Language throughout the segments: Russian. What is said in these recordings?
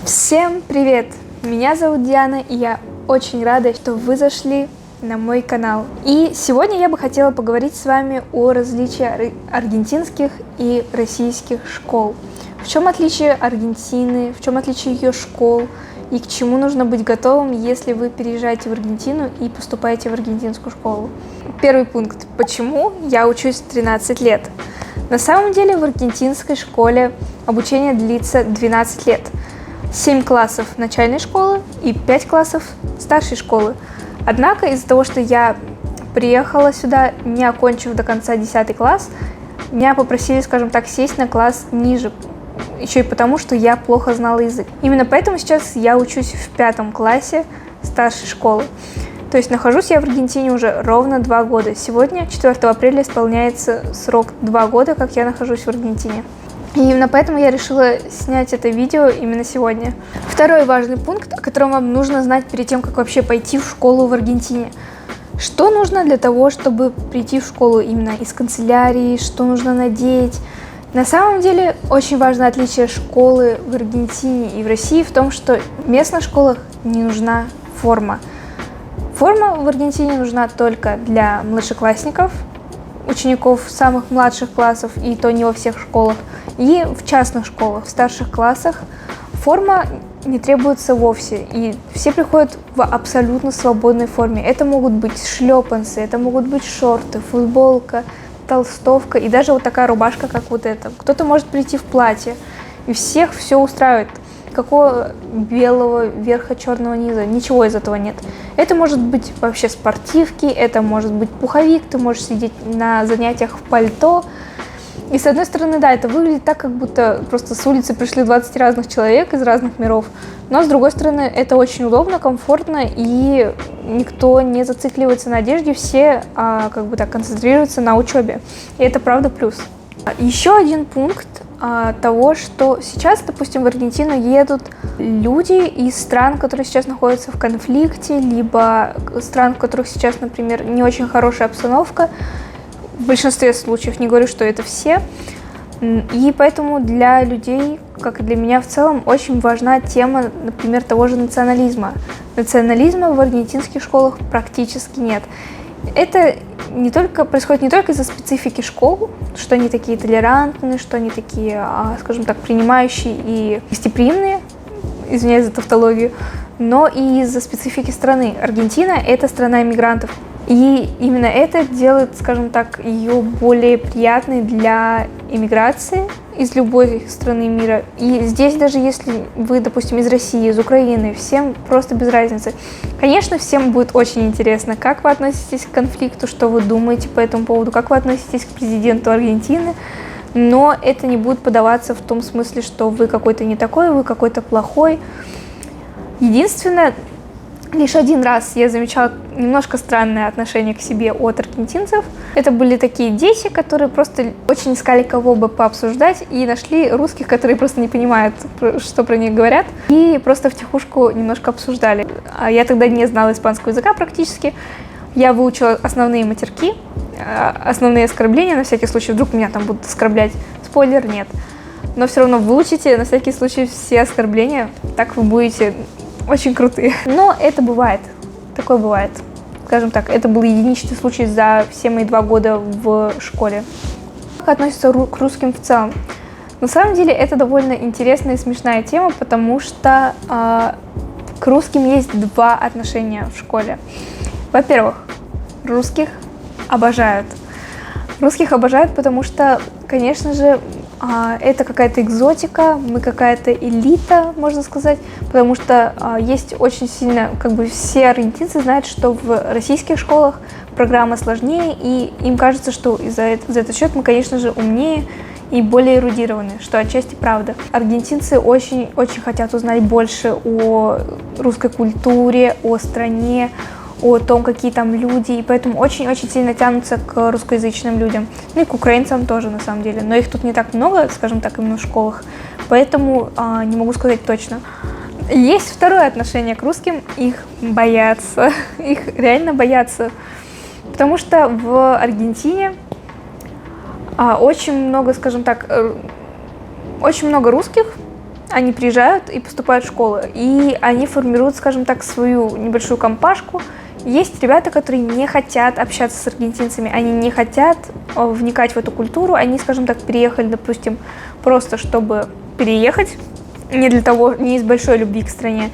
Всем привет! Меня зовут Диана, и я очень рада, что вы зашли на мой канал. И сегодня я бы хотела поговорить с вами о различиях аргентинских и российских школ. В чем отличие Аргентины, в чем отличие ее школ, и к чему нужно быть готовым, если вы переезжаете в Аргентину и поступаете в аргентинскую школу. Первый пункт. Почему я учусь 13 лет? На самом деле в аргентинской школе обучение длится 12 лет. 7 классов начальной школы и 5 классов старшей школы. Однако из-за того, что я приехала сюда, не окончив до конца 10 класс, меня попросили, скажем так, сесть на класс ниже. Еще и потому, что я плохо знала язык. Именно поэтому сейчас я учусь в 5 классе старшей школы. То есть нахожусь я в Аргентине уже ровно 2 года. Сегодня, 4 апреля, исполняется срок 2 года, как я нахожусь в Аргентине. И именно поэтому я решила снять это видео именно сегодня. Второй важный пункт, о котором вам нужно знать перед тем, как вообще пойти в школу в Аргентине. Что нужно для того, чтобы прийти в школу именно из канцелярии, что нужно надеть. На самом деле, очень важное отличие школы в Аргентине и в России в том, что в местных школах не нужна форма. Форма в Аргентине нужна только для младшеклассников, учеников самых младших классов, и то не во всех школах, и в частных школах, в старших классах форма не требуется вовсе, и все приходят в абсолютно свободной форме. Это могут быть шлепанцы, это могут быть шорты, футболка, толстовка и даже вот такая рубашка, как вот эта. Кто-то может прийти в платье, и всех все устраивает. Какого белого верха черного низа, ничего из этого нет. Это может быть вообще спортивки, это может быть пуховик, ты можешь сидеть на занятиях в пальто. И с одной стороны, да, это выглядит так, как будто просто с улицы пришли 20 разных человек из разных миров. Но с другой стороны, это очень удобно, комфортно, и никто не зацикливается на одежде, все как бы так концентрируются на учебе. И это правда плюс. Еще один пункт того, что сейчас, допустим, в Аргентину едут люди из стран, которые сейчас находятся в конфликте, либо стран, в которых сейчас, например, не очень хорошая обстановка. В большинстве случаев, не говорю, что это все. И поэтому для людей, как и для меня в целом, очень важна тема, например, того же национализма. Национализма в аргентинских школах практически нет. Это происходит не только из-за специфики школ, что они такие толерантные, что они такие, скажем так, принимающие и гостеприимные, извиняюсь за тавтологию, но и из-за специфики страны. Аргентина – это страна иммигрантов. И именно это делает, скажем так, ее более приятной для иммиграции из любой страны мира. И здесь даже если вы, допустим, из России, из Украины, всем просто без разницы. Конечно, всем будет очень интересно, как вы относитесь к конфликту, что вы думаете по этому поводу, как вы относитесь к президенту Аргентины, но это не будет подаваться в том смысле, что вы какой-то не такой, вы какой-то плохой. Единственное, лишь один раз я замечала немножко странное отношение к себе от аргентинцев. Это были такие дети, которые просто очень искали кого бы пообсуждать и нашли русских, которые просто не понимают, что про них говорят, и просто втихушку немножко обсуждали. А я тогда не знала испанского языка практически. Я выучила основные матерки, основные оскорбления, на всякий случай, вдруг меня там будут оскорблять. Спойлер, нет. Но все равно выучите на всякий случай все оскорбления, так вы будете очень крутые. Но это бывает. Такое бывает. Скажем так, это был единичный случай за все мои 2 года в школе. Как относится к русским в целом? На самом деле это довольно интересная и смешная тема, потому что к русским есть 2 отношения в школе. Во-первых, русских обожают. Русских обожают, потому что, конечно же, это какая-то экзотика, мы какая-то элита, можно сказать, потому что есть очень сильно, как бы все аргентинцы знают, что в российских школах программа сложнее, и им кажется, что за этот счет мы, конечно же, умнее и более эрудированы, что отчасти правда. Аргентинцы очень хотят узнать больше о русской культуре, о стране, о том, какие там люди, и поэтому очень-очень сильно тянутся к русскоязычным людям. Ну и к украинцам тоже, на самом деле. Но их тут не так много, скажем так, именно в школах, поэтому не могу сказать точно. Есть второе отношение к русским, их боятся, их реально боятся, потому что в Аргентине очень много, скажем так, очень много русских, они приезжают и поступают в школу, и они формируют, скажем так, свою небольшую компашку. Есть ребята, которые не хотят общаться с аргентинцами, они не хотят вникать в эту культуру, они, скажем так, переехали, допустим, просто чтобы переехать, не из большой любви к стране,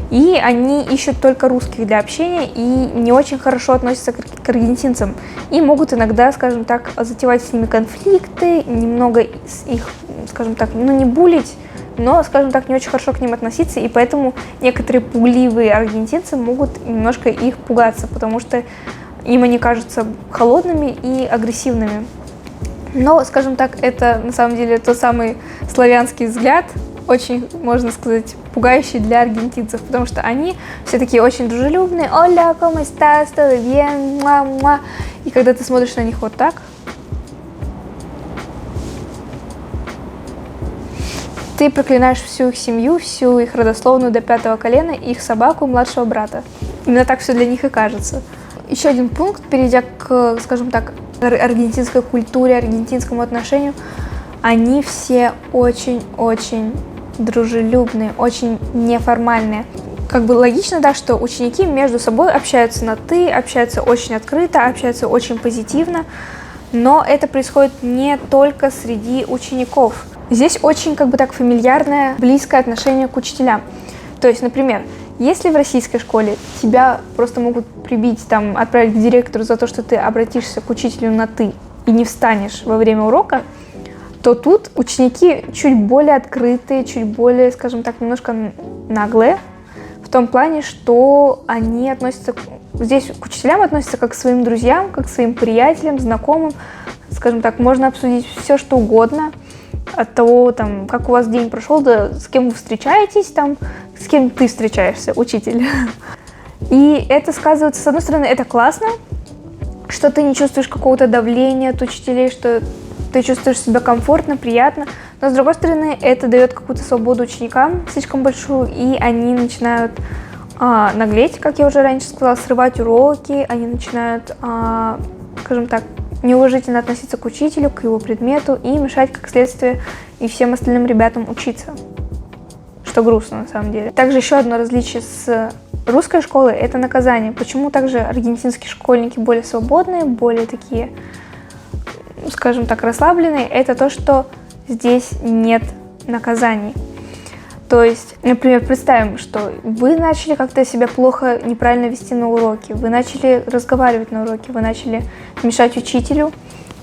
и они ищут только русских для общения и не очень хорошо относятся к аргентинцам, и могут иногда, скажем так, затевать с ними конфликты, немного их, скажем так, не булить, но, скажем так, не очень хорошо к ним относиться, и поэтому некоторые пугливые аргентинцы могут немножко их пугаться, потому что им они кажутся холодными и агрессивными. Но, скажем так, это на самом деле тот самый славянский взгляд, очень, можно сказать, пугающий для аргентинцев, потому что они все такие очень дружелюбные. «Hola, ¿cómo estás? ¿Todo bien? Муа-муа». И когда ты смотришь на них вот так, ты проклинаешь всю их семью, всю их родословную до 5-го колена, их собаку, младшего брата. Именно так все для них и кажется. Еще один пункт, перейдя к, скажем так, аргентинской культуре, аргентинскому отношению. Они все очень-очень дружелюбные, очень неформальные. Как бы логично, да, что ученики между собой общаются на «ты», общаются очень открыто, общаются очень позитивно, но это происходит не только среди учеников. Здесь очень, как бы так, фамильярное, близкое отношение к учителям. То есть, например, если в российской школе тебя просто могут прибить, там, отправить к директору за то, что ты обратишься к учителю на «ты» и не встанешь во время урока, то тут ученики чуть более открытые, чуть более, скажем так, немножко наглые, в том плане, что они относятся, здесь к учителям относятся как к своим друзьям, как к своим приятелям, знакомым. Скажем так, можно обсудить все, что угодно, от того, там, как у вас день прошел, да, с кем вы встречаетесь, там, с кем ты встречаешься, учитель. И это сказывается, с одной стороны, это классно, что ты не чувствуешь какого-то давления от учителей, что ты чувствуешь себя комфортно, приятно, но с другой стороны, это дает какую-то свободу ученикам слишком большую, и они начинают наглеть, как я уже раньше сказала, срывать уроки, они начинают, скажем так, неуважительно относиться к учителю, к его предмету и мешать, как следствие, и всем остальным ребятам учиться, что грустно на самом деле. Также еще одно различие с русской школой – это наказание. Почему также аргентинские школьники более свободные, более такие, скажем так, расслабленные, это то, что здесь нет наказаний. То есть, например, представим, что вы начали как-то себя плохо, неправильно вести на уроке, вы начали разговаривать на уроке, вы начали мешать учителю,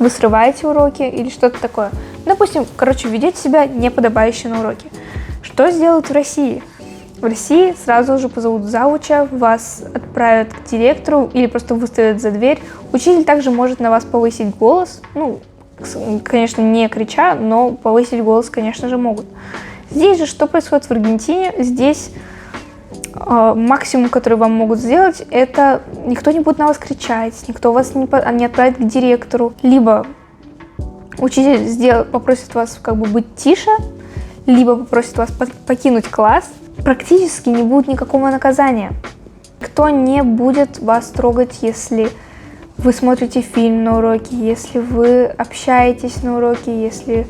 вы срываете уроки или что-то такое. Допустим, ведете себя неподобающе на уроке. Что сделают в России? В России сразу же позовут зауча, вас отправят к директору или просто выставят за дверь. Учитель также может на вас повысить голос, конечно, не крича, но повысить голос, конечно же, могут. Здесь же что происходит в Аргентине? Здесь максимум, который вам могут сделать, это никто не будет на вас кричать, никто вас не отправит к директору. Либо учитель попросит вас быть тише, либо попросит вас покинуть класс. Практически не будет никакого наказания. Никто не будет вас трогать, если вы смотрите фильм на уроке, если вы общаетесь на уроке, если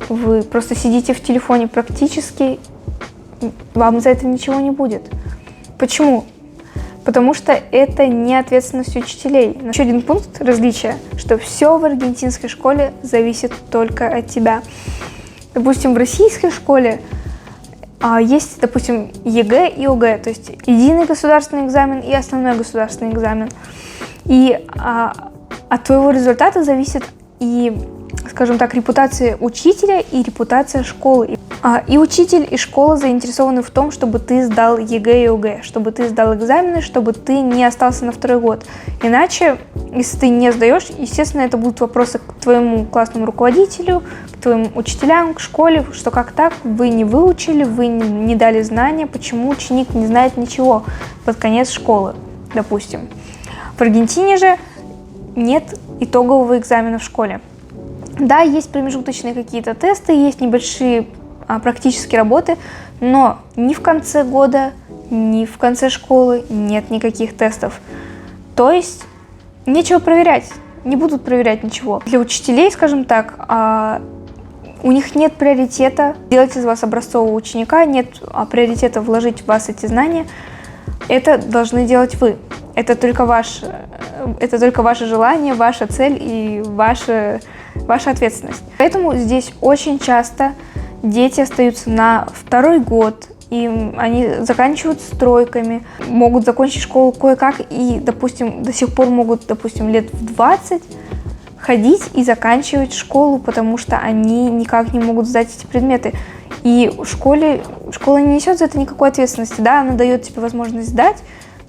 вы просто сидите в телефоне, практически вам за это ничего не будет. Почему? Потому что это не ответственность учителей. Еще один пункт различия, что все в аргентинской школе зависит только от тебя. Допустим, в российской школе есть, допустим, ЕГЭ и ОГЭ, то есть единый государственный экзамен и основной государственный экзамен. И от твоего результата зависит и, скажем так, репутация учителя и репутация школы. И учитель, и школа заинтересованы в том, чтобы ты сдал ЕГЭ и ОГЭ, чтобы ты сдал экзамены, чтобы ты не остался на второй год. Иначе, если ты не сдаешь, естественно, это будут вопросы к твоему классному руководителю, к твоим учителям, к школе, что как так, вы не выучили, вы не дали знания, почему ученик не знает ничего под конец школы, допустим. В Аргентине же нет итогового экзамена в школе. Да, есть промежуточные какие-то тесты, есть небольшие практические работы, но ни в конце года, ни в конце школы нет никаких тестов. То есть нечего проверять, не будут проверять ничего. Для учителей, скажем так, У них нет приоритета делать из вас образцового ученика, нет приоритета вложить в вас эти знания. Это должны делать вы. Это только ваше желание, ваша цель и ваша ответственность. Поэтому здесь очень часто дети остаются на второй год, и они заканчивают стройками, могут закончить школу кое-как и, допустим, до сих пор могут, допустим, лет в 20 ходить и заканчивать школу, потому что они никак не могут сдать эти предметы. И школа не несет за это никакой ответственности. Да, она дает тебе возможность сдать,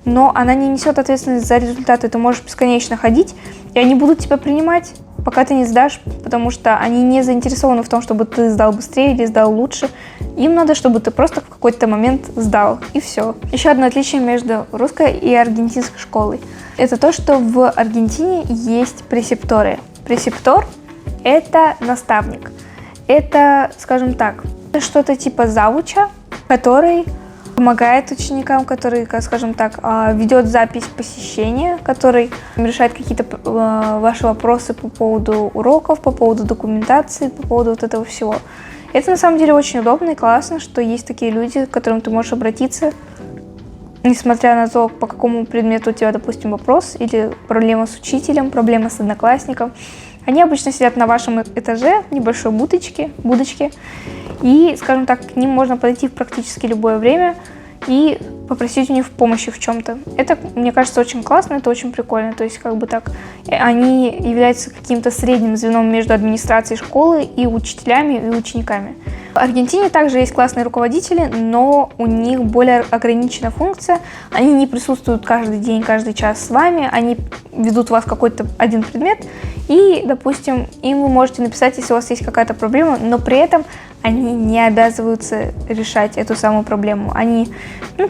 но она не несет ответственность за результаты. Ты можешь бесконечно ходить, и они будут тебя принимать, пока ты не сдашь, потому что они не заинтересованы в том, чтобы ты сдал быстрее или сдал лучше. Им надо, чтобы ты просто в какой-то момент сдал, и все. Еще одно отличие между русской и аргентинской школой – это то, что в Аргентине есть пресепторы. Пресептор – это наставник. Это, скажем так, что-то типа завуча, который помогает ученикам, который, скажем так, ведет запись посещения, который решает какие-то ваши вопросы по поводу уроков, по поводу документации, по поводу вот этого всего. Это на самом деле очень удобно и классно, что есть такие люди, к которым ты можешь обратиться, несмотря на то, по какому предмету у тебя, допустим, вопрос или проблема с учителем, проблема с одноклассником. Они обычно сидят на вашем этаже в небольшой будочке, и, скажем так, к ним можно подойти в практически любое время и попросить у них помощи в чем-то. Это, мне кажется, очень классно, это очень прикольно. То есть, как бы так, они являются каким-то средним звеном между администрацией школы и учителями, и учениками. В Аргентине также есть классные руководители, но у них более ограничена функция. Они не присутствуют каждый день, каждый час с вами, они ведут вас в какой-то один предмет, и, допустим, им вы можете написать, если у вас есть какая-то проблема, но при этом они не обязываются решать эту самую проблему. Они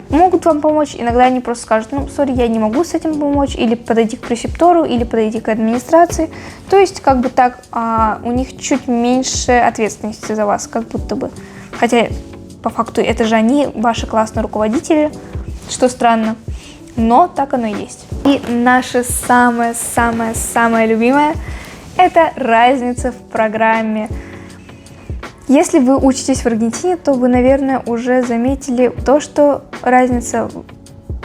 могут вам помочь, иногда они просто скажут: сори, я не могу с этим помочь, или подойти к пресептору, или подойти к администрации. То есть, как бы так, у них чуть меньше ответственности за вас, как будто бы. Хотя, по факту, это же они, ваши классные руководители, что странно, но так оно и есть. И наше самое-самое-самое любимое – это разница в программе. Если вы учитесь в Аргентине, то вы, наверное, уже заметили то, что разница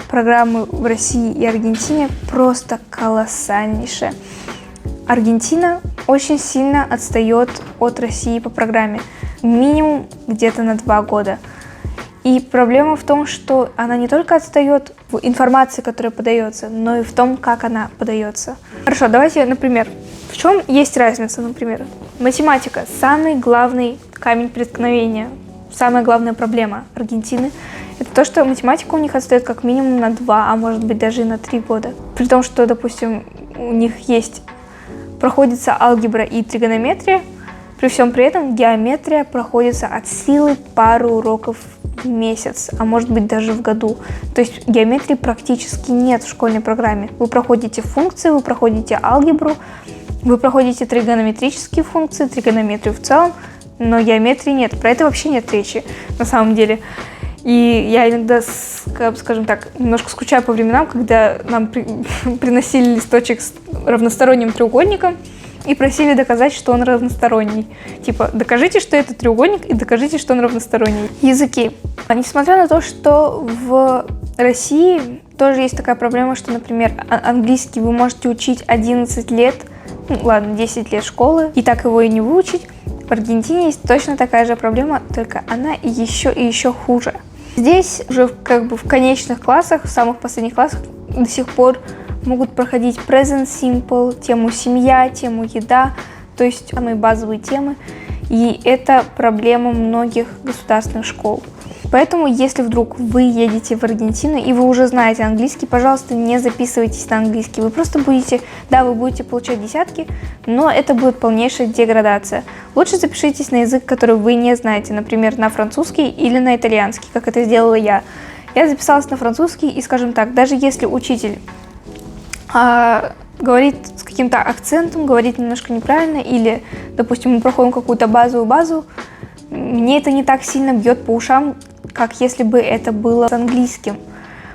программы в России и Аргентине просто колоссальнейшая. Аргентина очень сильно отстает от России по программе, минимум где-то на 2 года. И проблема в том, что она не только отстает в информации, которая подается, но и в том, как она подается. Хорошо, давайте, например, в чем есть разница, например? Математика – самый главный камень преткновения, самая главная проблема Аргентины – это то, что математика у них отстает как минимум на 2, а может быть даже и на 3 года. При том, что, допустим, у них проходится алгебра и тригонометрия, при всем при этом геометрия проходится от силы пару уроков в месяц, а может быть даже в году. То есть геометрии практически нет в школьной программе. Вы проходите функции, вы проходите алгебру, вы проходите тригонометрические функции, тригонометрию в целом, но геометрии нет. Про это вообще нет речи на самом деле. И я иногда, скажем так, немножко скучаю по временам, когда нам приносили листочек с равносторонним треугольником и просили доказать, что он равносторонний. Типа, докажите, что это треугольник, и докажите, что он равносторонний. Языки. Несмотря на то, что в России тоже есть такая проблема, что, например, английский вы можете учить 11 лет, 10 лет школы, и так его и не выучить. В Аргентине есть точно такая же проблема, только она еще и еще хуже. Здесь уже в конечных классах, в самых последних классах до сих пор могут проходить present simple, тему семья, тему еда, то есть самые базовые темы. И это проблема многих государственных школ. Поэтому, если вдруг вы едете в Аргентину и вы уже знаете английский, пожалуйста, не записывайтесь на английский. Вы просто будете получать десятки, но это будет полнейшая деградация. Лучше запишитесь на язык, который вы не знаете, например, на французский или на итальянский, как это сделала я. Я записалась на французский, и, скажем так, даже если учитель говорит с каким-то акцентом, говорит немножко неправильно, или, допустим, мы проходим какую-то базовую базу, мне это не так сильно бьет по ушам, как если бы это было с английским.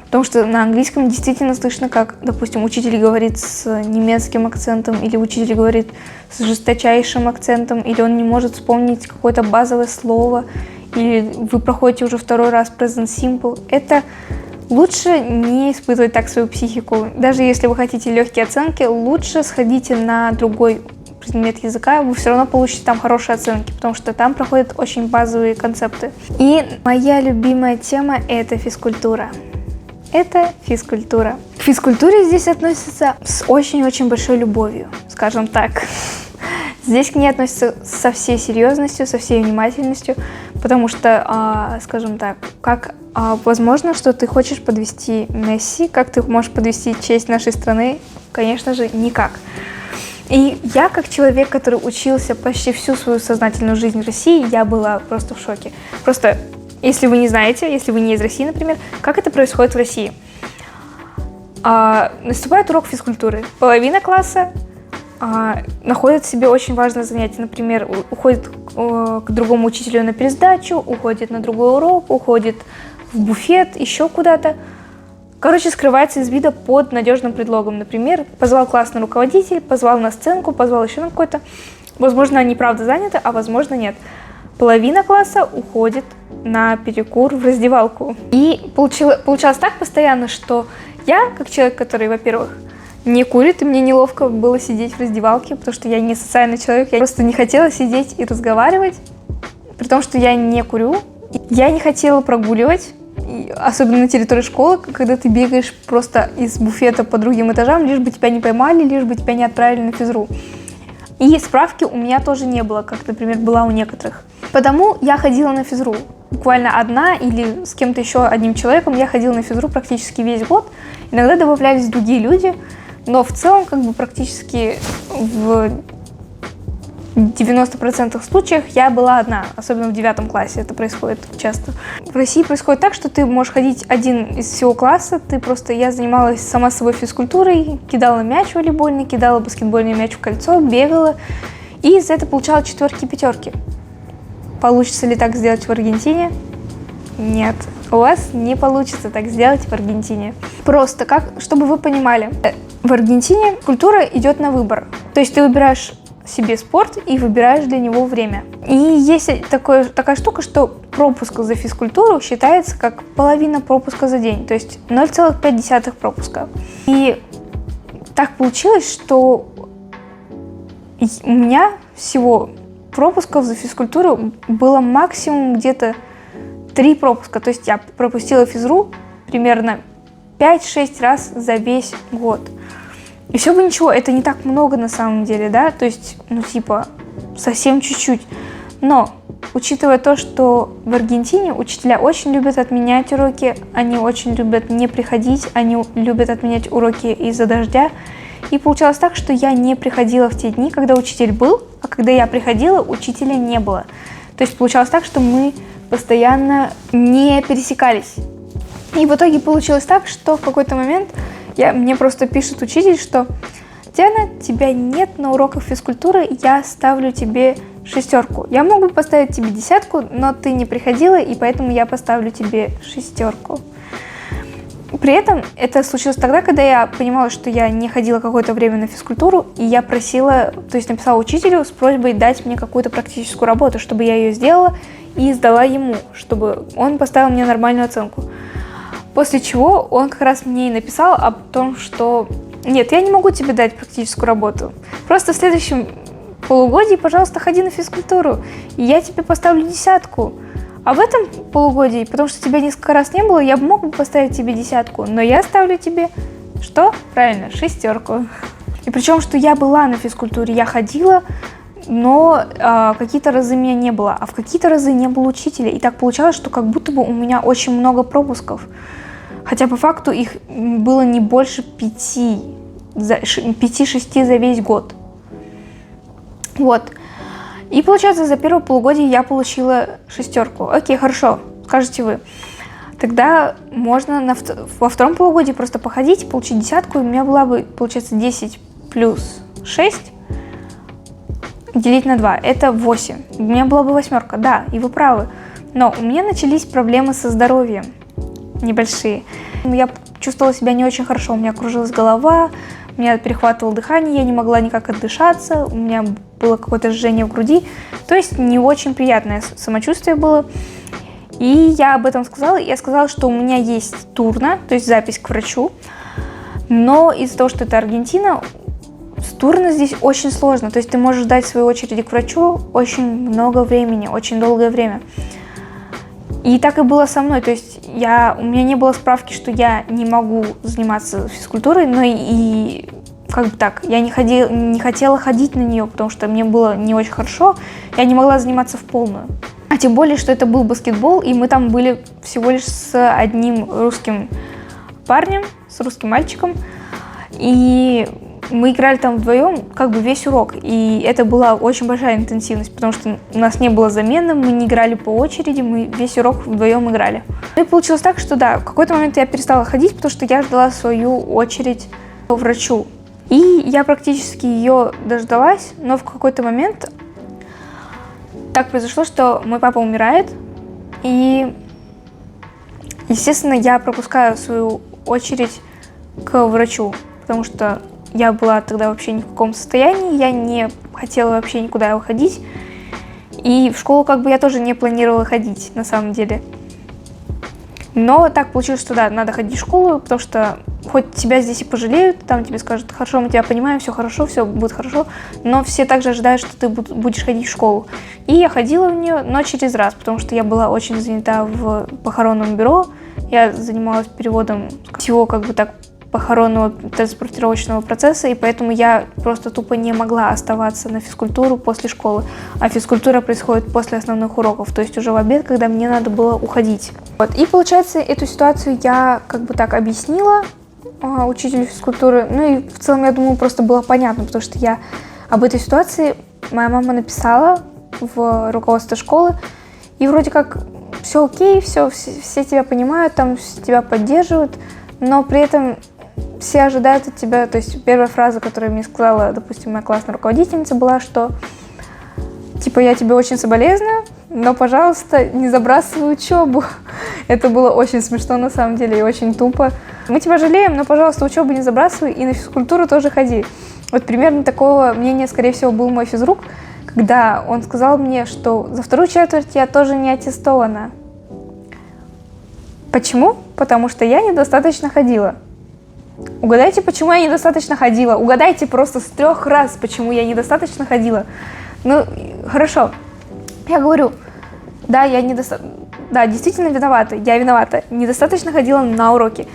Потому что на английском действительно слышно, как, допустим, учитель говорит с немецким акцентом, или учитель говорит с жесточайшим акцентом, или он не может вспомнить какое-то базовое слово, или вы проходите уже второй раз present simple. Это лучше не испытывать так свою психику. Даже если вы хотите легкие оценки, лучше сходите на другой предмет языка, вы все равно получите там хорошие оценки, потому что там проходят очень базовые концепты. И моя любимая тема – это физкультура. Это физкультура. К физкультуре здесь относятся с очень-очень большой любовью, скажем так. Здесь к ней относятся со всей серьезностью, со всей внимательностью, потому что, скажем так, как возможно, что ты хочешь подвести Месси, как ты можешь подвести честь нашей страны? Конечно же, никак. И я, как человек, который учился почти всю свою сознательную жизнь в России, я была просто в шоке. Просто, если вы не знаете, если вы не из России, например, как это происходит в России? Наступает урок физкультуры. Половина класса находит себе очень важное занятие. Например, уходит к другому учителю на пересдачу, уходит на другой урок, уходит в буфет, еще куда-то. Короче, скрывается из вида под надежным предлогом. Например, позвал классный руководитель, позвал на сценку, позвал еще на какой-то. Возможно, они правда заняты, а возможно нет. Половина класса уходит на перекур в раздевалку. И получалось так постоянно, что я, как человек, который, во-первых, не курит, и мне неловко было сидеть в раздевалке, потому что я не социальный человек, я просто не хотела сидеть и разговаривать, при том, что я не курю. Я не хотела прогуливать, особенно на территории школы, когда ты бегаешь просто из буфета по другим этажам, лишь бы тебя не поймали, лишь бы тебя не отправили на физру. И справки у меня тоже не было, как, например, была у некоторых. Потому я ходила на физру. Буквально одна или с кем-то еще одним человеком я ходила на физру практически весь год. Иногда добавлялись другие люди, но в целом как бы практически в 90% случаев я была одна, особенно в 9 классе это происходит часто. В России происходит так, что ты можешь ходить один из всего класса, я занималась сама собой физкультурой, кидала мяч волейбольный, кидала баскетбольный мяч в кольцо, бегала, и за это получала 4 и 5. Получится ли так сделать в Аргентине? Нет, у вас не получится так сделать в Аргентине. Просто, чтобы вы понимали, в Аргентине культура идет на выбор, то есть ты выбираешь себе спорт и выбираешь для него время. И есть такая штука, что пропуск за физкультуру считается как половина пропуска за день, то есть 0,5 пропуска. И так получилось, что у меня всего пропусков за физкультуру было максимум где-то 3 пропуска, то есть я пропустила физру примерно 5-6 раз за весь год. И все бы ничего, это не так много на самом деле, да, то есть, совсем чуть-чуть. Но, учитывая то, что в Аргентине учителя очень любят отменять уроки, они очень любят не приходить, они любят отменять уроки из-за дождя. И получалось так, что я не приходила в те дни, когда учитель был, а когда я приходила, учителя не было. То есть получалось так, что мы постоянно не пересекались. И в итоге получилось так, что в какой-то момент мне просто пишет учитель, что «Диана, тебя нет на уроках физкультуры, я ставлю тебе 6. Я могу поставить тебе 10, но ты не приходила, и поэтому я поставлю тебе 6. При этом это случилось тогда, когда я понимала, что я не ходила какое-то время на физкультуру, и я написала учителю с просьбой дать мне какую-то практическую работу, чтобы я ее сделала и сдала ему, чтобы он поставил мне нормальную оценку. После чего он как раз мне и написал о том, что нет, я не могу тебе дать практическую работу. Просто в следующем полугодии, пожалуйста, ходи на физкультуру, и я тебе поставлю 10. А в этом полугодии, потому что тебя несколько раз не было, я мог бы поставить тебе 10, но я ставлю тебе, что? Правильно, 6. И причем, что я была на физкультуре, я ходила, но какие-то разы меня не было, а в какие-то разы не было учителя. И так получалось, что как будто бы у меня очень много пропусков. Хотя по факту их было не больше 5-6 за весь год. Вот. И получается, за первое полугодие я получила 6. Окей, хорошо, скажете вы. Тогда можно во втором полугодии просто походить, получить 10, и у меня была бы, получается, 10 плюс 6 делить на 2. Это 8. У меня была бы 8, да, и вы правы. Но у меня начались проблемы со здоровьем. небольшие. Я чувствовала себя не очень хорошо, у меня кружилась голова, у меня перехватывало дыхание, я не могла никак отдышаться, у меня было какое-то жжение в груди, то есть не очень приятное самочувствие было. И я об этом сказала, я сказала, что у меня есть турна, то есть запись к врачу, но из-за того, что это Аргентина, с турна здесь очень сложно, то есть ты можешь ждать своей очереди к врачу очень много времени, очень долгое время. И так и было со мной, то есть у меня не было справки, что я не могу заниматься физкультурой, но и как бы так, я не хотела ходить на нее, потому что мне было не очень хорошо, я не могла заниматься в полную. А тем более, что это был баскетбол, и мы там были всего лишь с одним русским парнем, с русским мальчиком, и мы играли там вдвоем как бы весь урок, и это была очень большая интенсивность, потому что у нас не было замены, мы не играли по очереди, мы весь урок вдвоем играли. И получилось так, что да, в какой-то момент я перестала ходить, потому что я ждала свою очередь к врачу. И я практически ее дождалась, но в какой-то момент так произошло, что мой папа умирает, и, естественно, я пропускаю свою очередь к врачу, потому что я была тогда вообще ни в каком состоянии, я не хотела вообще никуда уходить. И в школу как бы я тоже не планировала ходить, на самом деле. Но так получилось, что да, надо ходить в школу, потому что хоть тебя здесь и пожалеют, там тебе скажут: хорошо, мы тебя понимаем, все хорошо, все будет хорошо, но все также ожидают, что ты будешь ходить в школу. И я ходила в нее, но через раз, потому что я была очень занята в похоронном бюро, я занималась переводом всего как бы так похоронного транспортировочного процесса, и поэтому я просто тупо не могла оставаться на физкультуру после школы. А физкультура происходит после основных уроков, то есть уже в обед, когда мне надо было уходить. Вот. И получается, эту ситуацию я как бы так объяснила учителю физкультуры, ну и в целом, я думаю, просто было понятно, потому что я об этой ситуации, моя мама написала в руководство школы, и вроде как все окей, все тебя понимают, там тебя поддерживают, но при этом все ожидают от тебя, то есть первая фраза, которую мне сказала, допустим, моя классная руководительница, была, что типа: я тебе очень соболезную, но, пожалуйста, не забрасывай учебу. Это было очень смешно на самом деле и очень тупо. Мы тебя жалеем, но, пожалуйста, учебу не забрасывай и на физкультуру тоже ходи. Вот примерно такого мнения, скорее всего, был мой физрук, когда он сказал мне, что за вторую четверть я тоже не аттестована. Почему? Потому что я недостаточно ходила. Угадайте, почему я недостаточно ходила. Угадайте просто с 3 раз, почему я недостаточно ходила. Ну, хорошо. Я говорю: да, да, действительно виновата. Я виновата. Недостаточно ходила на уроки.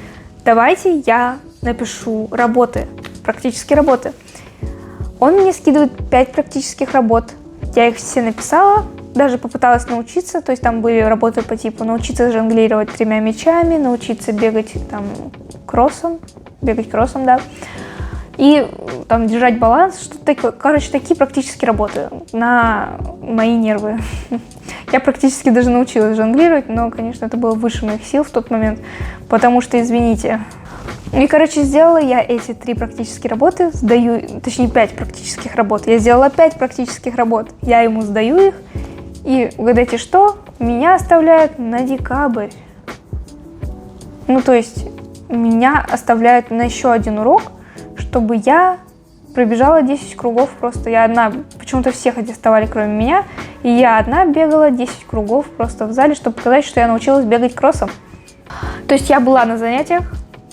Давайте я напишу работы, практические работы. Он мне скидывает 5 практических работ. Я их все написала, даже попыталась научиться. То есть там были работы по типу научиться жонглировать 3 мячами, научиться бегать там кроссом, да, и там держать баланс, что-то такое. Короче, такие практические работы на мои нервы. Я практически даже научилась жонглировать, но, конечно, это было выше моих сил в тот момент, потому что, извините. И, короче, сделала я эти 3 практические работы, точнее 5 практических работ. Я сделала 5 практических работ, я ему сдаю их, и угадайте что? Меня оставляют на декабрь. Ну, то есть меня оставляют на еще один урок, чтобы я пробежала 10 кругов просто. Я одна, почему-то все аттестовали, кроме меня, и я одна бегала 10 кругов просто в зале, чтобы показать, что я научилась бегать кроссом. То есть я была на занятиях,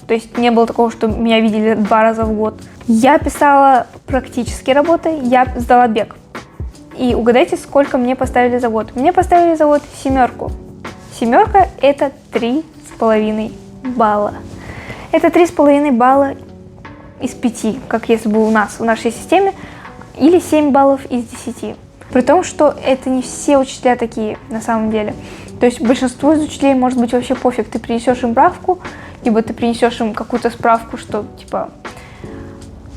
то есть не было такого, что меня видели 2 раза в год. Я писала практические работы, я сдала бег. И угадайте, сколько мне поставили за год. Мне поставили за год 7. 7 – это 3,5 балла. Это 3,5 балла из 5, как если бы в нашей системе, или 7 баллов из 10. При том, что это не все учителя такие на самом деле. То есть большинству из учителей может быть вообще пофиг. Ты принесешь им правку, либо ты принесешь им какую-то справку, что типа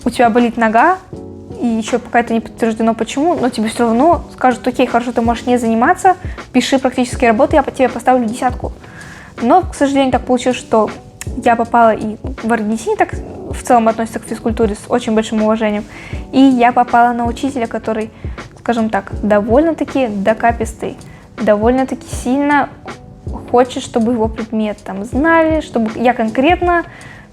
у тебя болит нога, и еще пока это не подтверждено почему, но тебе все равно скажут: окей, хорошо, ты можешь не заниматься, пиши практические работы, я по тебе поставлю 10. Но, к сожалению, так получилось, что я попала, и в Аргентине так в целом относятся к физкультуре с очень большим уважением, и я попала на учителя, который, скажем так, довольно-таки докапистый, довольно-таки сильно хочет, чтобы его предмет там знали, чтобы я конкретно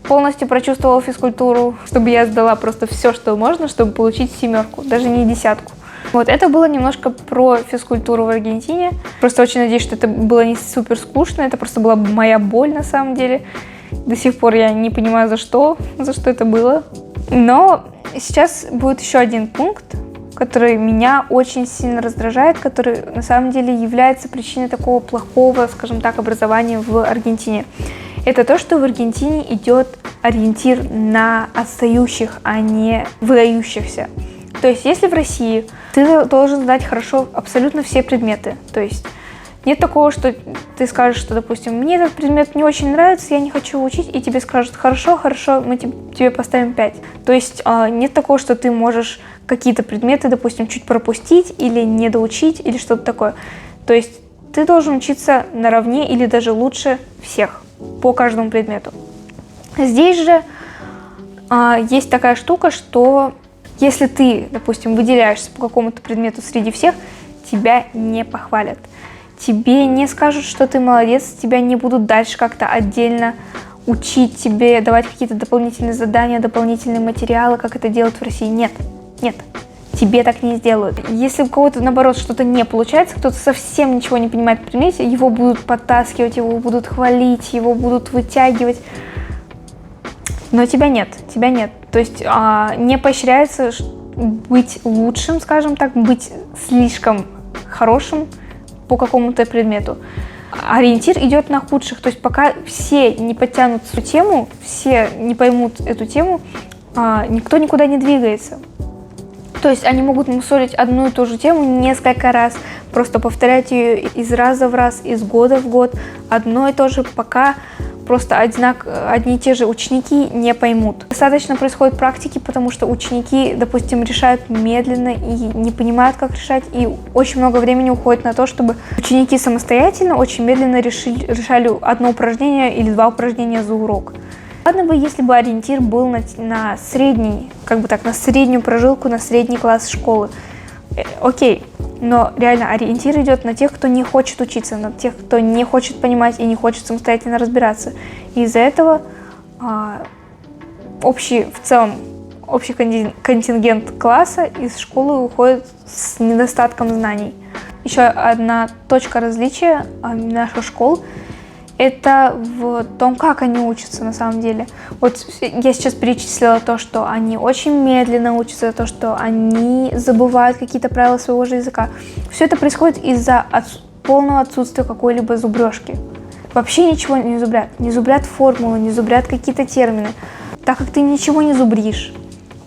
полностью прочувствовала физкультуру, чтобы я сдала просто все, что можно, чтобы получить 7, даже не 10. Вот, это было немножко про физкультуру в Аргентине. Просто очень надеюсь, что это было не супер скучно, это просто была моя боль на самом деле. До сих пор я не понимаю, за что это было. Но сейчас будет еще один пункт, который меня очень сильно раздражает, который на самом деле является причиной такого плохого, скажем так, образования в Аргентине. Это то, что в Аргентине идет ориентир на отстающих, а не выдающихся. То есть, если в России ты должен знать хорошо абсолютно все предметы, то есть нет такого, что ты скажешь, что, допустим, мне этот предмет не очень нравится, я не хочу учить, и тебе скажут, хорошо, мы тебе поставим 5. То есть нет такого, что ты можешь какие-то предметы, допустим, чуть пропустить или недоучить, или что-то такое. То есть ты должен учиться наравне или даже лучше всех по каждому предмету. Здесь же есть такая штука, что если ты, допустим, выделяешься по какому-то предмету среди всех, тебя не похвалят. Тебе не скажут, что ты молодец, тебя не будут дальше как-то отдельно учить, тебе давать какие-то дополнительные задания, дополнительные материалы, как это делают в России. Нет, тебе так не сделают. Если у кого-то, наоборот, что-то не получается, кто-то совсем ничего не понимает в предмете, его будут подтаскивать, его будут хвалить, его будут вытягивать. Но тебя нет. То есть не поощряется быть лучшим, скажем так, быть слишком хорошим по какому-то предмету. Ориентир идет на худших. То есть пока все не подтянут эту тему, все не поймут эту тему, никто никуда не двигается. То есть они могут мусолить одну и ту же тему несколько раз, просто повторять ее из раза в раз, из года в год, одно и то же, пока просто одни и те же ученики не поймут. Достаточно происходит практики, потому что ученики, допустим, решают медленно и не понимают, как решать, и очень много времени уходит на то, чтобы ученики самостоятельно очень медленно решали одно упражнение или 2 упражнения за урок. Ладно бы, если бы ориентир был на средний, на среднюю прожилку, на средний класс школы. Окей, но реально ориентир идет на тех, кто не хочет учиться, на тех, кто не хочет понимать и не хочет самостоятельно разбираться. И из-за этого общий контингент класса из школы уходит с недостатком знаний. Еще одна точка различия наших школ – это в том, как они учатся на самом деле. Вот я сейчас перечислила то, что они очень медленно учатся, то, что они забывают какие-то правила своего же языка. Все это происходит из-за полного отсутствия какой-либо зубрежки. Вообще ничего не зубрят. Не зубрят формулы, не зубрят какие-то термины. Так как ты ничего не зубришь,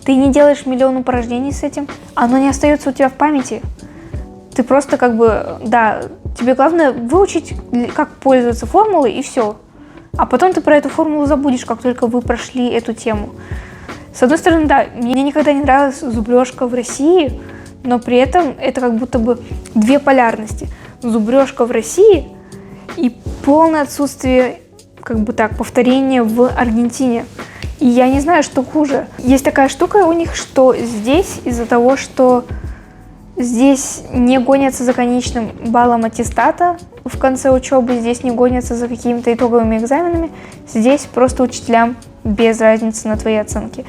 ты не делаешь миллион упражнений с этим, оно не остается у тебя в памяти. Ты просто тебе главное выучить, как пользоваться формулой, и все. А потом ты про эту формулу забудешь, как только вы прошли эту тему. С одной стороны, да, мне никогда не нравилась зубрежка в России, но при этом это как будто бы 2 полярности. Зубрежка в России и полное отсутствие, повторения в Аргентине. И я не знаю, что хуже. Есть такая штука у них, что здесь из-за того, что здесь не гонятся за конечным баллом аттестата в конце учебы, здесь не гонятся за какими-то итоговыми экзаменами, здесь просто учителям без разницы на твои оценки.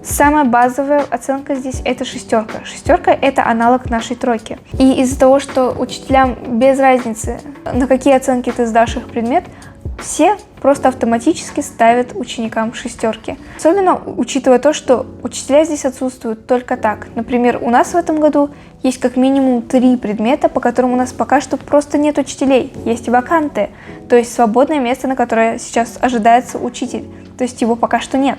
Самая базовая оценка здесь это 6. 6 это аналог нашей 3. И из-за того, что учителям без разницы, на какие оценки ты сдашь их предмет, все просто автоматически ставят ученикам 6. Особенно учитывая то, что учителя здесь отсутствуют только так. Например, у нас в этом году есть как минимум 3 предмета, по которым у нас пока что просто нет учителей. Есть ваканты, то есть свободное место, на которое сейчас ожидается учитель. То есть его пока что нет.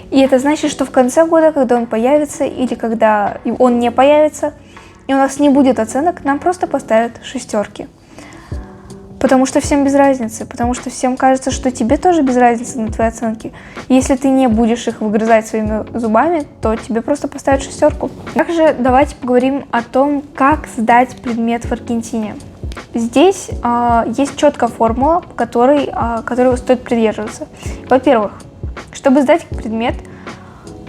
И это значит, что в конце года, когда он появится или когда он не появится, и у нас не будет оценок, нам просто поставят 6. Потому что всем без разницы, потому что всем кажется, что тебе тоже без разницы на твои оценки. И если ты не будешь их выгрызать своими зубами, то тебе просто поставят 6. Также давайте поговорим о том, как сдать предмет в Аргентине. Здесь есть четкая формула, которой стоит придерживаться. Во-первых, чтобы сдать предмет,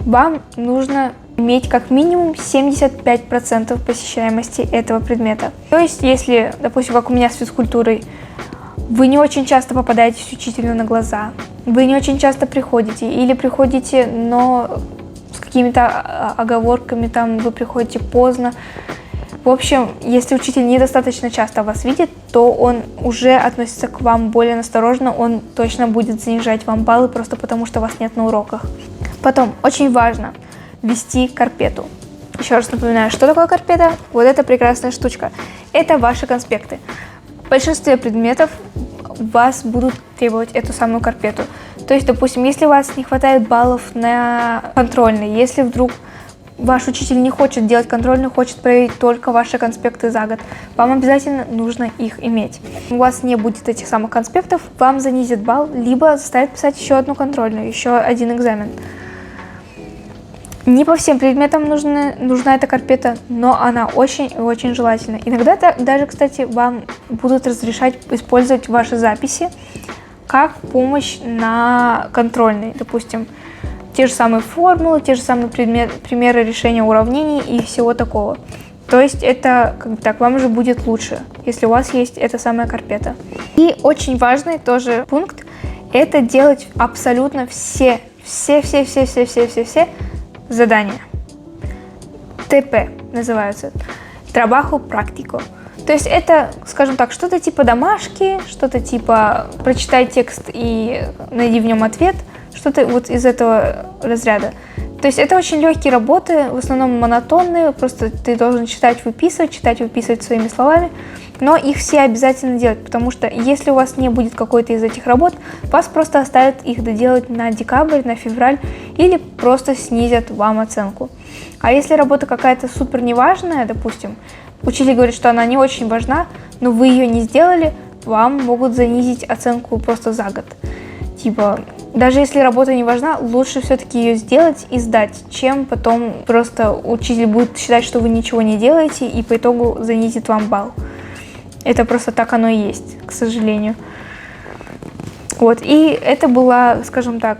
вам нужно иметь как минимум 75% посещаемости этого предмета. То есть, если, допустим, как у меня с физкультурой, вы не очень часто попадаетесь учителю на глаза, вы не очень часто приходите, или приходите, но с какими-то оговорками, там вы приходите поздно. В общем, если учитель недостаточно часто вас видит, то он уже относится к вам более осторожно, он точно будет занижать вам баллы просто потому, что вас нет на уроках. Потом, очень важно вести карпету. Еще раз напоминаю, что такое карпета? Вот эта прекрасная штучка. Это ваши конспекты. В большинстве предметов вас будут требовать эту самую карпету. То есть, допустим, если у вас не хватает баллов на контрольной, если вдруг ваш учитель не хочет делать контрольную, хочет проверить только ваши конспекты за год, вам обязательно нужно их иметь. У вас не будет этих самых конспектов, вам занизят балл, либо заставят писать еще одну контрольную, еще один экзамен. Не по всем предметам нужна эта карпета, но она очень и очень желательна. Иногда даже, кстати, вам будут разрешать использовать ваши записи как помощь на контрольной. Допустим, те же самые формулы, те же самые примеры решения уравнений и всего такого. То есть это, как бы так, вам же будет лучше, если у вас есть эта самая карпета. И очень важный тоже пункт – это делать абсолютно все задания. ТП называются. Trabajo práctico. То есть это, скажем так, что-то типа домашки, что-то типа прочитай текст и найди в нем ответ, что-то вот из этого разряда. То есть это очень легкие работы, в основном монотонные, просто ты должен читать, выписывать своими словами, но их все обязательно делать, потому что если у вас не будет какой-то из этих работ, вас просто оставят их доделать на декабрь, на февраль или просто снизят вам оценку. А если работа какая-то супер неважная, допустим, учитель говорит, что она не очень важна, но вы ее не сделали, вам могут занизить оценку просто за год. Типа, даже если работа не важна, лучше все-таки ее сделать и сдать, чем потом просто учитель будет считать, что вы ничего не делаете и по итогу занизит вам балл. Это просто так оно и есть, к сожалению. Вот, и это была, скажем так,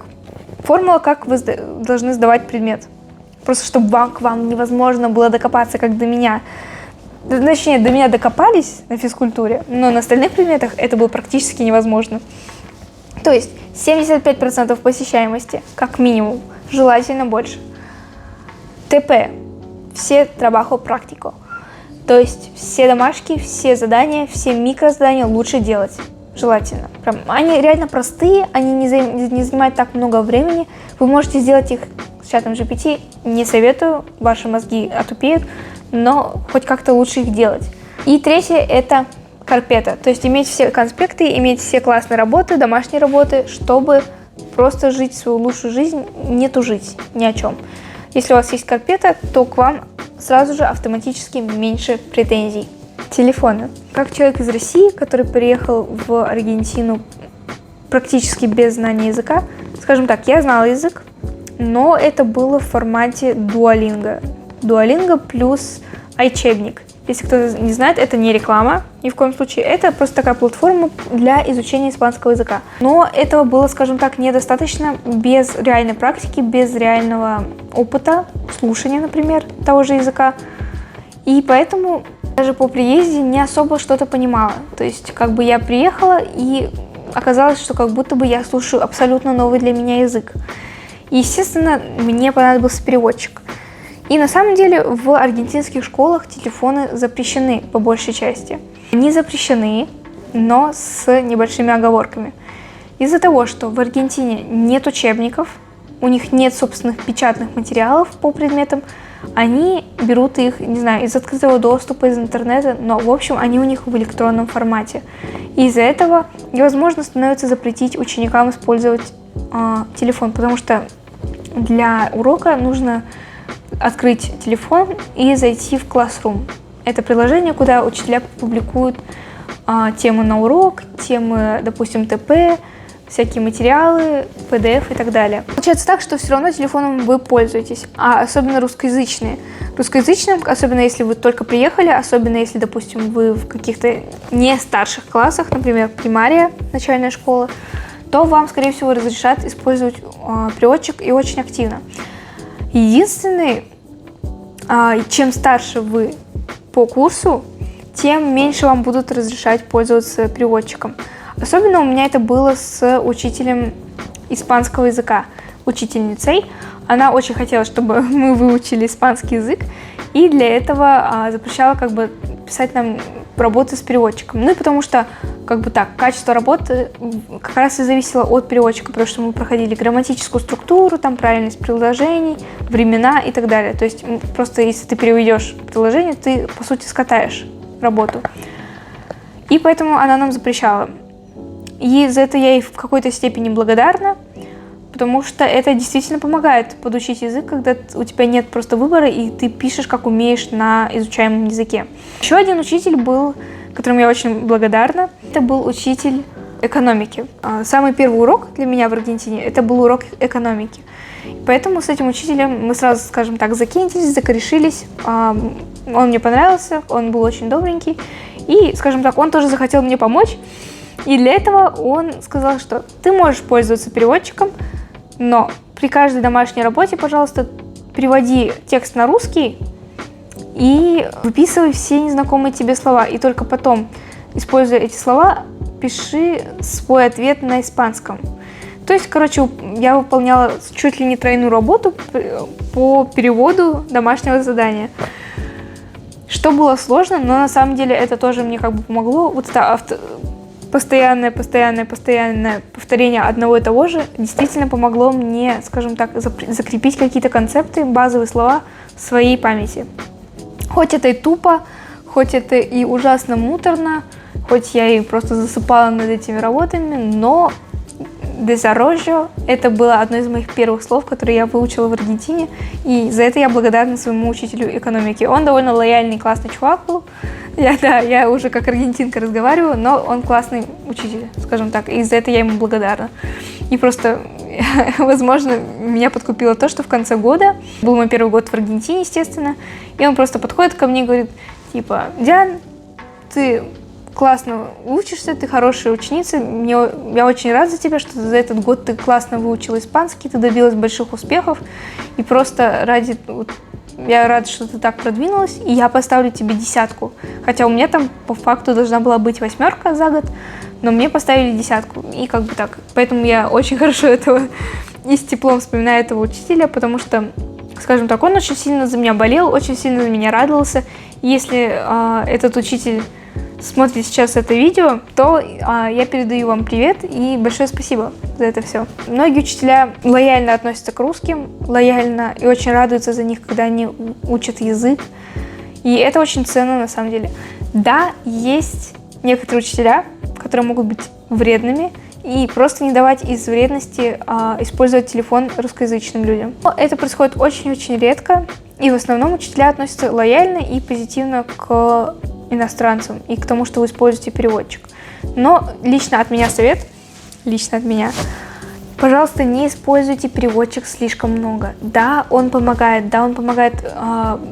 формула, как вы должны сдавать предмет. Просто чтобы к вам невозможно было докопаться, как до меня. Точнее, до меня докопались на физкультуре, но на остальных предметах это было практически невозможно. То есть 75% посещаемости, как минимум, желательно больше. ТП, все trabajo práctico. То есть все домашки, все задания, все микрозадания лучше делать, желательно. Прям, они реально простые, они не занимают так много времени. Вы можете сделать их с чатом GPT, не советую, ваши мозги отупеют, но хоть как-то лучше их делать. И третье – это карпета, то есть иметь все конспекты, иметь все классные работы, домашние работы, чтобы просто жить свою лучшую жизнь, не тужить ни о чем. Если у вас есть карпета, то к вам сразу же автоматически меньше претензий. Телефоны. Как человек из России, который приехал в Аргентину практически без знания языка, скажем так, я знала язык, но это было в формате Duolingo. Duolingo плюс iChebnik. Если кто-то не знает, это не реклама, ни в коем случае. Это просто такая платформа для изучения испанского языка. Но этого было, скажем так, недостаточно без реальной практики, без реального опыта, слушания, например, того же языка. И поэтому даже по приезде не особо что-то понимала. То есть как бы я приехала, и оказалось, что как будто бы я слушаю абсолютно новый для меня язык. И, естественно, мне понадобился переводчик. И на самом деле в аргентинских школах телефоны запрещены по большей части. Они запрещены, но с небольшими оговорками. Из-за того, что в Аргентине нет учебников, у них нет собственных печатных материалов по предметам, они берут их, не знаю, из открытого доступа, из интернета, но, в общем, они у них в электронном формате. И из-за этого невозможно становится запретить ученикам использовать телефон, потому что для урока нужно открыть телефон и зайти в Classroom. Это приложение, куда учителя публикуют темы на урок, темы, допустим, ТП, всякие материалы, PDF и так далее. Получается так, что все равно телефоном вы пользуетесь, а особенно русскоязычные. Русскоязычным, особенно если вы только приехали, особенно если, допустим, вы в каких-то не старших классах, например, примария, начальная школа, то вам, скорее всего, разрешат использовать переводчик и очень активно. Единственный, чем старше вы по курсу, тем меньше вам будут разрешать пользоваться переводчиком. Особенно у меня это было с учителем испанского языка, учительницей. Она очень хотела, чтобы мы выучили испанский язык, и для этого запрещала писать нам работы с переводчиком. Ну и потому что, качество работы как раз и зависело от переводчика, потому что мы проходили грамматическую структуру, там правильность предложений, времена и так далее. То есть просто если ты переведешь предложение, ты, по сути, скатаешь работу. И поэтому она нам запрещала. И за это я ей в какой-то степени благодарна, потому что это действительно помогает подучить язык, когда у тебя нет просто выбора, и ты пишешь, как умеешь на изучаемом языке. Еще один учитель был, которому я очень благодарна. Это был учитель экономики. Самый первый урок для меня в Аргентине – это был урок экономики. Поэтому с этим учителем мы сразу, скажем так, закинтились, закорешились. Он мне понравился, он был очень добренький. И, скажем так, он тоже захотел мне помочь. И для этого он сказал, что ты можешь пользоваться переводчиком, но при каждой домашней работе, пожалуйста, переводи текст на русский и выписывай все незнакомые тебе слова. И только потом, используя эти слова, пиши свой ответ на испанском. То есть, я выполняла чуть ли не тройную работу по переводу домашнего задания. Что было сложно, но на самом деле это тоже мне помогло. Вот это постоянное повторение одного и того же действительно помогло мне, скажем так, закрепить какие-то концепты, базовые слова в своей памяти. Хоть это и тупо, хоть это и ужасно муторно, хоть я и просто засыпала над этими работами, но «desarrollo» — это было одно из моих первых слов, которые я выучила в Аргентине, и за это я благодарна своему учителю экономики. Он довольно лояльный, классный чувак был. Я уже как аргентинка разговариваю, но он классный учитель, скажем так, и за это я ему благодарна. И просто, возможно, меня подкупило то, что в конце года, был мой первый год в Аргентине, естественно, и он просто подходит ко мне и говорит, Диан, ты классно учишься, ты хорошая ученица, я очень рада за тебя, что за этот год ты классно выучила испанский, ты добилась больших успехов, и просто я рада, что ты так продвинулась, и я поставлю тебе 10. Хотя у меня там по факту должна была быть 8 за год, но мне поставили 10. И так. Поэтому я очень хорошо и с теплом вспоминаю этого учителя, потому что, скажем так, он очень сильно за меня болел, очень сильно за меня радовался. И если этот учитель смотрите сейчас это видео, то я передаю вам привет и большое спасибо за это все. Многие учителя лояльно относятся к русским, лояльно и очень радуются за них, когда они учат язык. И это очень ценно на самом деле. Да, есть некоторые учителя, которые могут быть вредными и просто не давать из вредности использовать телефон русскоязычным людям. Но это происходит очень-очень редко, и в основном учителя относятся лояльно и позитивно к иностранцам и к тому, что вы используете переводчик. Но лично от меня совет, пожалуйста, не используйте переводчик слишком много. Да, он помогает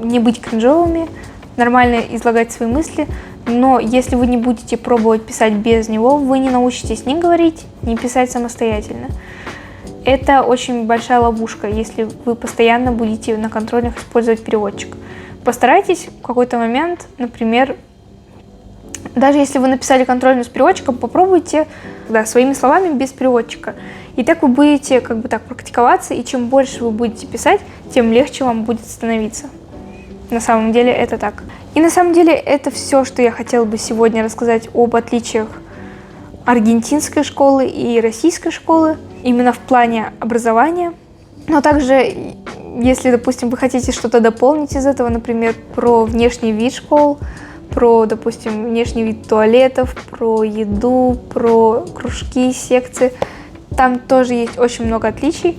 не быть кринжовыми, нормально излагать свои мысли, но если вы не будете пробовать писать без него, вы не научитесь ни говорить, ни писать самостоятельно. Это очень большая ловушка, если вы постоянно будете на контрольных использовать переводчик. Постарайтесь в какой-то момент, например, даже если вы написали контрольную с переводчиком, попробуйте своими словами без переводчика. И так вы будете практиковаться, и чем больше вы будете писать, тем легче вам будет становиться. На самом деле это так. И на самом деле это все, что я хотела бы сегодня рассказать об отличиях аргентинской школы и российской школы, именно в плане образования. Но также, если, допустим, вы хотите что-то дополнить из этого, например, про внешний вид школ, про, допустим, внешний вид туалетов, про еду, про кружки, секции, там тоже есть очень много отличий.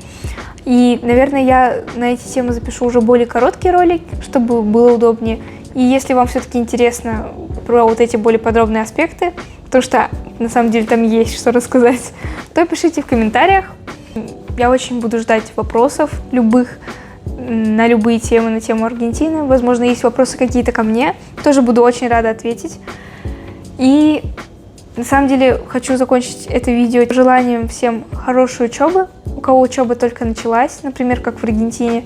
И, наверное, я на эти темы запишу уже более короткий ролик, чтобы было удобнее. И если вам все-таки интересно про вот эти более подробные аспекты, потому что на самом деле там есть что рассказать, то пишите в комментариях. Я очень буду ждать вопросов любых на любые темы, на тему Аргентины. Возможно, есть вопросы какие-то ко мне. Тоже буду очень рада ответить. И на самом деле хочу закончить это видео желанием всем хорошей учебы. У кого учеба только началась, например, как в Аргентине.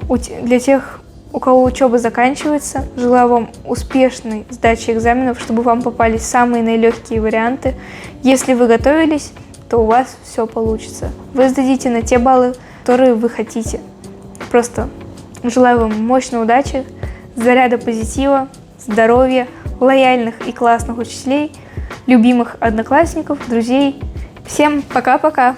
У у кого учеба заканчивается. Желаю вам успешной сдачи экзаменов, чтобы вам попались самые наилегкие варианты. Если вы готовились, то у вас все получится. Вы сдадите на те баллы, которые вы хотите. Просто желаю вам мощной удачи, заряда позитива, здоровья, лояльных и классных учителей, любимых одноклассников, друзей. Всем пока-пока!